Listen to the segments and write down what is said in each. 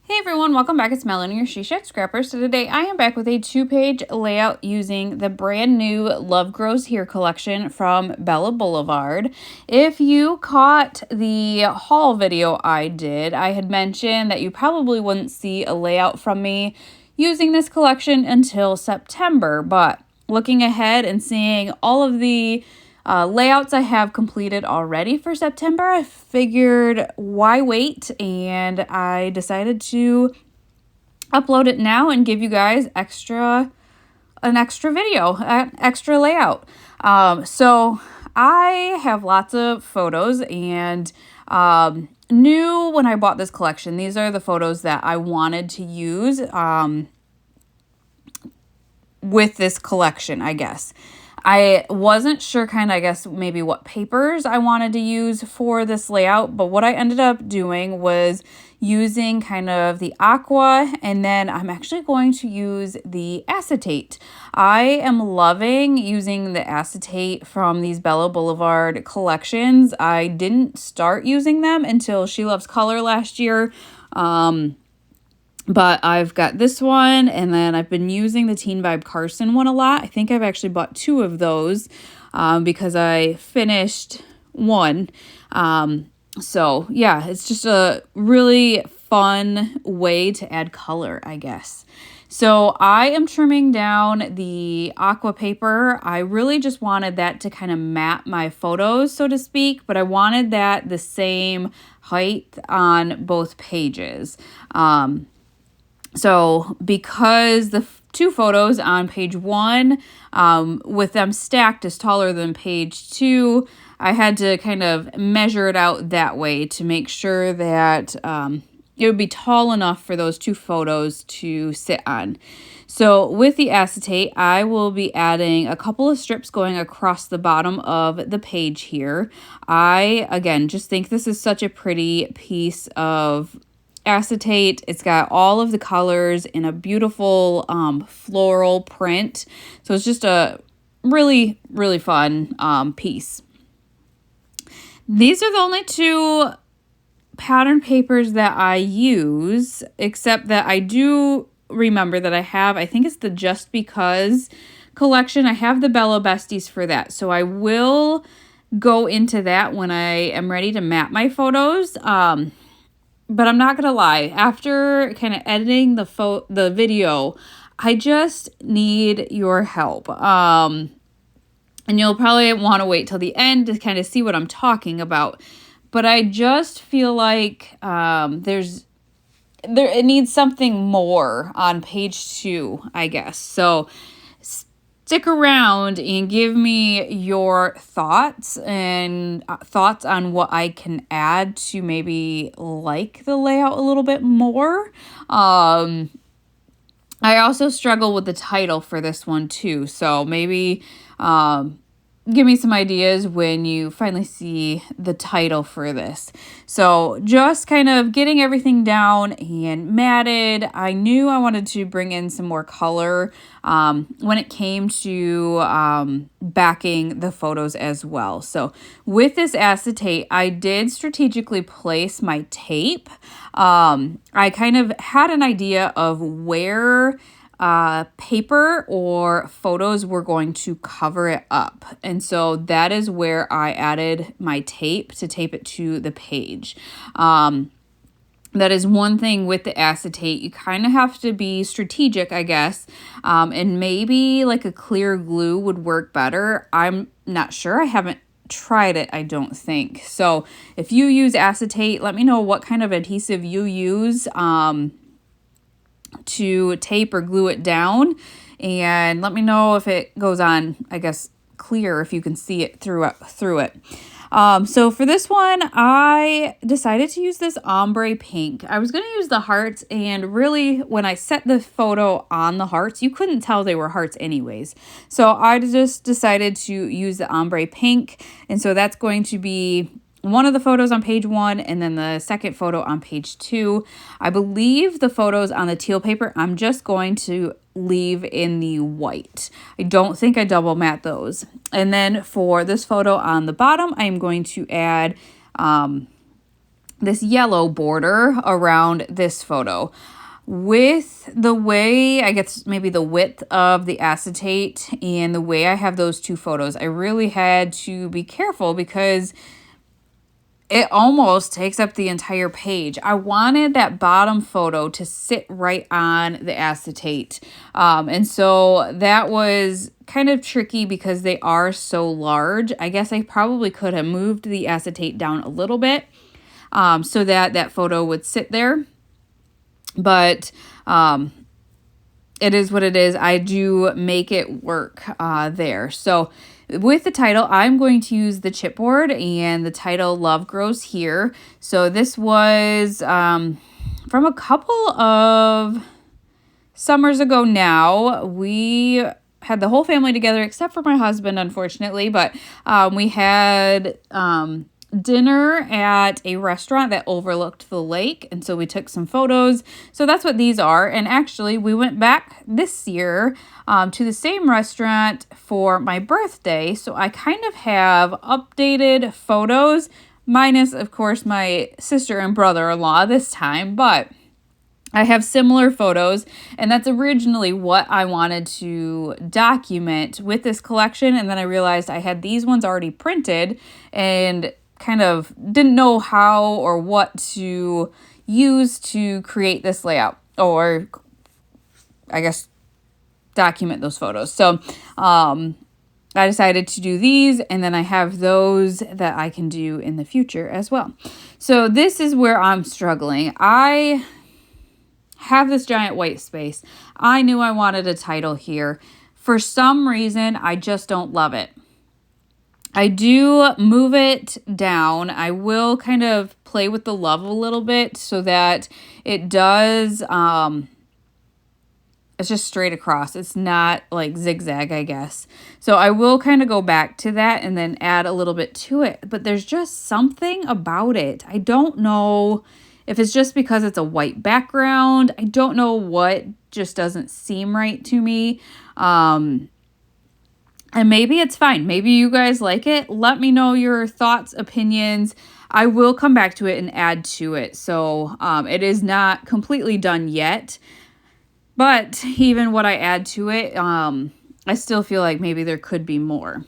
Hey everyone, welcome back. It's Melanie, your She Shed Scrapper. So today I am back with a 2-page layout using the brand new Love Grows Here collection from Bella Blvd. If you caught the haul video I did, I had mentioned that you probably wouldn't see a layout from me using this collection until September, but looking ahead and seeing all of the layouts I have completed already for September, I figured why wait, and I decided to upload it now and give you guys an extra video, an extra layout. So I have lots of photos and knew when I bought this collection, these are the photos that I wanted to use with this collection, I guess. I wasn't sure I guess maybe what papers I wanted to use for this layout, but what I ended up doing was using kind of the aqua, and then I'm actually going to use the acetate. I am loving using the acetate from these Bella Blvd collections. I didn't start using them until She Loves Color last year. But I've got this one, and then I've been using the Teen Vibe Carson one a lot. I think I've actually bought 2 of those because I finished one. So yeah, it's just a really fun way to add color, I guess. So I am trimming down the aqua paper. I really just wanted that to kind of map my photos, so to speak, but I wanted that the same height on both pages. So because the 2 photos on page 1, with them stacked is taller than page 2, I had to kind of measure it out that way to make sure that it would be tall enough for those 2 photos to sit on. So with the acetate, I will be adding a couple of strips going across the bottom of the page here. I, again, just think this is such a pretty piece of acetate. It's got all of the colors in a beautiful floral print. So it's just a really, really fun piece. These are the only 2 pattern papers that I use, except that I do remember that I think it's the Just Because collection. I have the Bella Besties for that. So I will go into that when I am ready to map my photos. But I'm not going to lie, after kind of editing the video, I just need your help. And you'll probably want to wait till the end to kind of see what I'm talking about. But I just feel like it needs something more on page 2, I guess. So stick around and give me your thoughts on what I can add to maybe like the layout a little bit more. I also struggle with the title for this one too, so maybe give me some ideas when you finally see the title for this. So just kind of getting everything down and matted. I knew I wanted to bring in some more color when it came to backing the photos as well. So with this acetate, I did strategically place my tape. I kind of had an idea of where paper or photos were going to cover it up. And so that is where I added my tape to tape it to the page. That is one thing with the acetate. You kind of have to be strategic, I guess. And maybe like a clear glue would work better. I'm not sure. I haven't tried it, I don't think. So if you use acetate, let me know what kind of adhesive you use to tape or glue it down, and let me know if it goes on, I guess, clear, if you can see it through it. So for this one, I decided to use this ombre pink. I was going to use the hearts, and really when I set the photo on the hearts, you couldn't tell they were hearts anyways. So I just decided to use the ombre pink, and so that's going to be one of the photos on page 1 and then the second photo on page 2. I believe the photos on the teal paper I'm just going to leave in the white. I don't think I double matte those. And then for this photo on the bottom, I am going to add this yellow border around this photo. With the way, I guess maybe the width of the acetate and the way I have those two photos, I really had to be careful because it almost takes up the entire page. I wanted that bottom photo to sit right on the acetate. And so that was kind of tricky because they are so large. I guess I probably could have moved the acetate down a little bit so that that photo would sit there. But it is what it is. I do make it work there. So with the title, I'm going to use the chipboard and the title Love Grows Here. So this was from a couple of summers ago now. We had the whole family together except for my husband, unfortunately. But we had dinner at a restaurant that overlooked the lake, and so we took some photos. So that's what these are. And actually we went back this year to the same restaurant for my birthday, so I kind of have updated photos, minus of course my sister and brother-in-law this time, but I have similar photos, and that's originally what I wanted to document with this collection. And then I realized I had these ones already printed and kind of didn't know how or what to use to create this layout, or I guess document those photos. So I decided to do these, and then I have those that I can do in the future as well. So this is where I'm struggling. I have this giant white space. I knew I wanted a title here. For some reason, I just don't love it. I do move it down. I will kind of play with the love a little bit so that it does, it's just straight across. It's not like zigzag, I guess. So I will kind of go back to that and then add a little bit to it. But there's just something about it. I don't know if it's just because it's a white background. I don't know what just doesn't seem right to me. And maybe it's fine. Maybe you guys like it. Let me know your thoughts, opinions. I will come back to it and add to it. So it is not completely done yet. But even what I add to it, I still feel like maybe there could be more.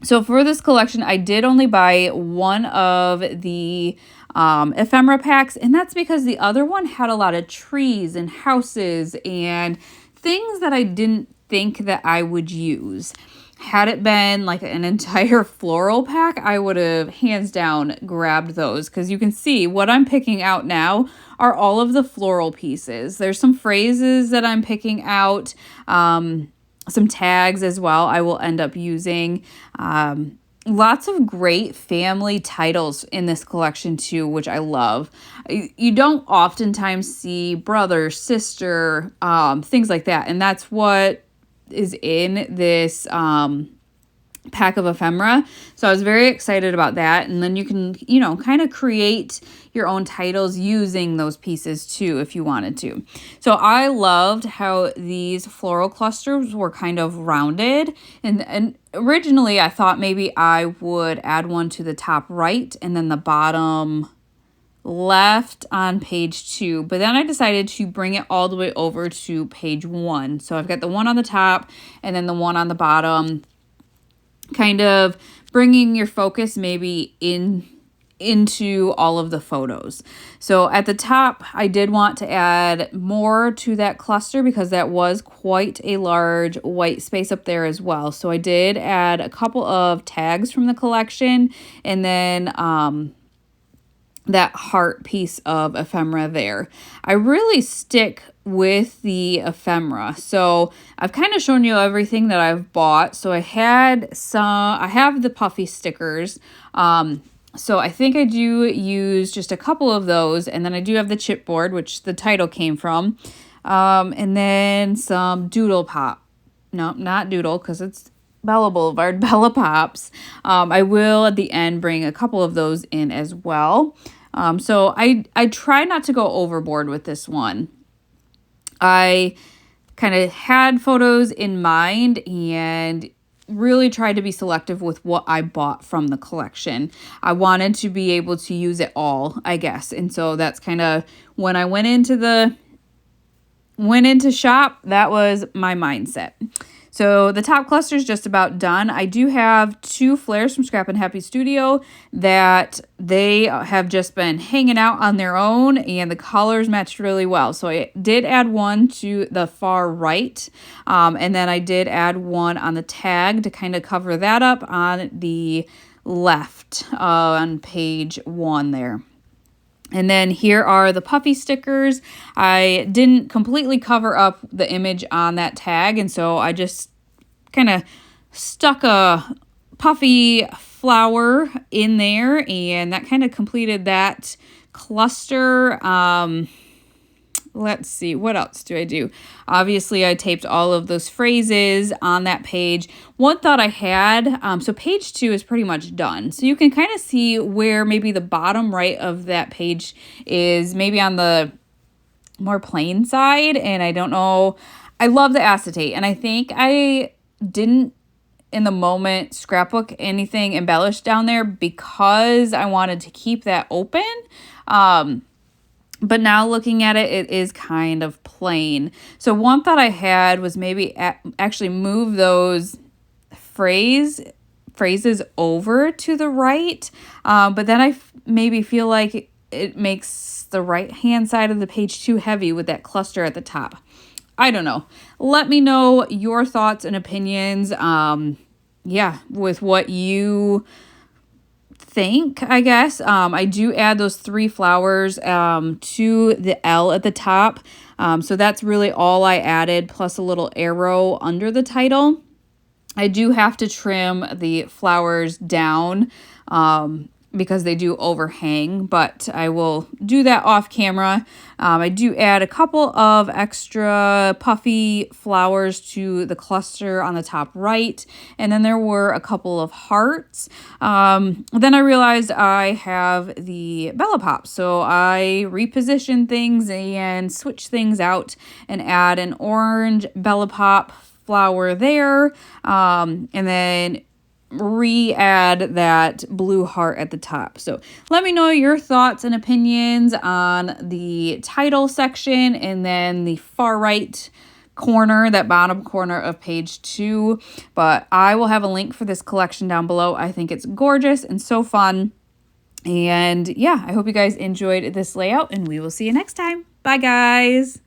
So for this collection, I did only buy one of the ephemera packs. And that's because the other one had a lot of trees and houses and things that I didn't think that I would use. Had it been like an entire floral pack, I would have hands down grabbed those, because you can see what I'm picking out now are all of the floral pieces. There's some phrases that I'm picking out, some tags as well I will end up using. Lots of great family titles in this collection too, which I love. You don't oftentimes see brother, sister, things like that. And that's what is in this pack of ephemera. So I was very excited about that. And then you can, kind of create your own titles using those pieces too, if you wanted to. So I loved how these floral clusters were kind of rounded. And originally I thought maybe I would add one to the top right and then the bottom left on page 2, but then I decided to bring it all the way over to page 1. So I've got the one on the top and then the one on the bottom, kind of bringing your focus maybe into all of the photos. So at the top, I did want to add more to that cluster because that was quite a large white space up there as well. So I did add a couple of tags from the collection, and then that heart piece of ephemera there. I really stick with the ephemera. So I've kind of shown you everything that I've bought. So I have the puffy stickers. So I think I do use just a couple of those. And then I do have the chipboard, which the title came from. And then some doodle pop. No, not doodle, because it's Bella Blvd, Bella Pops. I will at the end bring a couple of those in as well. So I try not to go overboard with this one. I kind of had photos in mind and really tried to be selective with what I bought from the collection. I wanted to be able to use it all, I guess. And so that's kind of when I went into shop, that was my mindset. So the top cluster is just about done. I do have 2 flares from Scrap and Happy Studio that they have just been hanging out on their own, and the colors matched really well. So I did add one to the far right, and then I did add one on the tag to kind of cover that up on the left on page 1 there. And then here are the puffy stickers. I didn't completely cover up the image on that tag, and so I just kind of stuck a puffy flower in there, and that kind of completed that cluster. Let's see, what else do I do? Obviously, I taped all of those phrases on that page. One thought I had, so page 2 is pretty much done. So you can kind of see where maybe the bottom right of that page is maybe on the more plain side. And I don't know, I love the acetate. And I think I didn't, in the moment, scrapbook anything embellished down there because I wanted to keep that open. But now looking at it, it is kind of plain. So one thought I had was maybe actually move those phrases over to the right. But then I maybe feel like it makes the right-hand side of the page too heavy with that cluster at the top. I don't know. Let me know your thoughts and opinions. With what you think, I guess. I do add those 3 flowers to the L at the top. So that's really all I added, plus a little arrow under the title. I do have to trim the flowers down because they do overhang, but I will do that off camera. I do add a couple of extra puffy flowers to the cluster on the top right, and then there were a couple of hearts. Then I realized I have the Bella Pop, so I reposition things and switch things out and add an orange Bella Pop flower there, and then re-add that blue heart at the top. So let me know your thoughts and opinions on the title section and then the far right corner, that bottom corner of page 2. But I will have a link for this collection down below. I think it's gorgeous and so fun. And yeah, I hope you guys enjoyed this layout, and we will see you next time. Bye, guys.